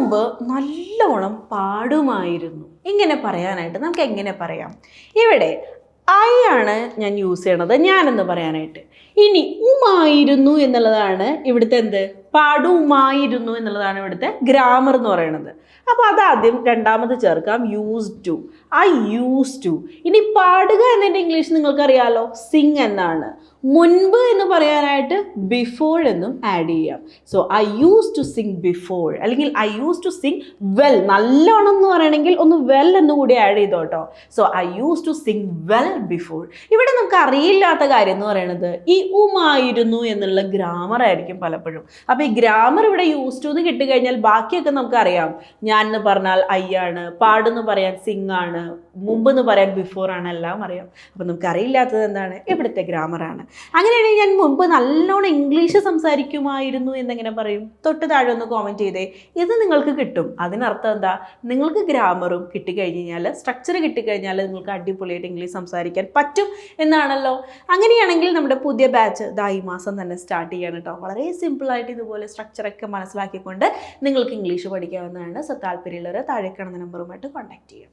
മുമ്പ് നല്ലോണം പാടുമായിരുന്നു. ഇങ്ങനെ പറയാനായിട്ട് നമുക്ക് എങ്ങനെ പറയാം? ഇവിടെ ഐ ആണ് ഞാൻ യൂസ് ചെയ്യണത് ഞാനെന്ന് പറയാനായിട്ട്. ഇനി ഉമായിരുന്നു എന്നുള്ളതാണ് ഇവിടുത്തെ എന്ത്? പാടുമായിരുന്നു എന്നുള്ളതാണ് ഇവിടുത്തെ ഗ്രാമർ എന്ന് പറയുന്നത്. അപ്പോൾ അതാദ്യം രണ്ടാമത് ചേർക്കാം, used to. I use to. ഇനി പാടുക എന്നതിൻ്റെ ഇംഗ്ലീഷ് നിങ്ങൾക്കറിയാലോ, സിങ് എന്നാണ്. മുൻപ് എന്ന് പറയാനായിട്ട് ബിഫോർ എന്നും ആഡ് ചെയ്യാം. So I use to sing before, അല്ലെങ്കിൽ I use to sing well. നല്ലോണം എന്ന് പറയണമെങ്കിൽ ഒന്ന് വെൽ എന്ന് കൂടി ആഡ് ചെയ്തോട്ടോ. So I use to sing well before. ഇവിടെ നമുക്ക് അറിയില്ലാത്ത കാര്യം എന്ന് പറയുന്നത് ഈ ഉമായിരുന്നു എന്നുള്ള ഗ്രാമർ ആയിരിക്കും പലപ്പോഴും. അപ്പോൾ ഈ ഗ്രാമർ ഇവിടെ യൂസ് ടു എന്ന് കിട്ടിക്കഴിഞ്ഞാൽ ബാക്കിയൊക്കെ നമുക്കറിയാം. ഞാൻ എന്ന് പറഞ്ഞാൽ ഐ ആണ്, പാടെന്ന് പറയാൻ സിങ് ആണ്, മുമ്പ് എന്ന് പറയാൻ ബിഫോർ ആണ്, എല്ലാം അറിയാം. അപ്പോൾ നമുക്ക് അറിയില്ലാത്തത് എന്താണ്? ഇവിടുത്തെ ഗ്രാമറാണ്. അങ്ങനെയാണെങ്കിൽ ഞാൻ മുമ്പ് നല്ലോണം ഇംഗ്ലീഷ് സംസാരിക്കുമായിരുന്നു എന്നെങ്ങനെ പറയും? തൊട്ട് താഴെ ഒന്ന് കോമെൻറ്റ് ചെയ്തേ. ഇത് നിങ്ങൾക്ക് കിട്ടും. അതിനർത്ഥം എന്താ? നിങ്ങൾക്ക് ഗ്രാമറും കിട്ടിക്കഴിഞ്ഞ് കഴിഞ്ഞാൽ, സ്ട്രക്ചർ കിട്ടിക്കഴിഞ്ഞാൽ നിങ്ങൾക്ക് അടിപൊളിയായിട്ട് ഇംഗ്ലീഷ് സംസാരിക്കാൻ പറ്റും എന്നാണല്ലോ. അങ്ങനെയാണെങ്കിൽ നമ്മുടെ പുതിയ ബാച്ച് ഈ മാസം തന്നെ സ്റ്റാർട്ട് ചെയ്യാണ് കേട്ടോ. വളരെ സിമ്പിളായിട്ട് ഇതുപോലെ സ്ട്രക്ചറൊക്കെ മനസ്സിലാക്കിക്കൊണ്ട് നിങ്ങൾക്ക് ഇംഗ്ലീഷ് പഠിക്കാവുന്നതാണ്. സോ താല്പര്യമുള്ളവർ താഴെ കാണുന്ന നമ്പറുമായിട്ട് കോൺടാക്ട് ചെയ്യാം.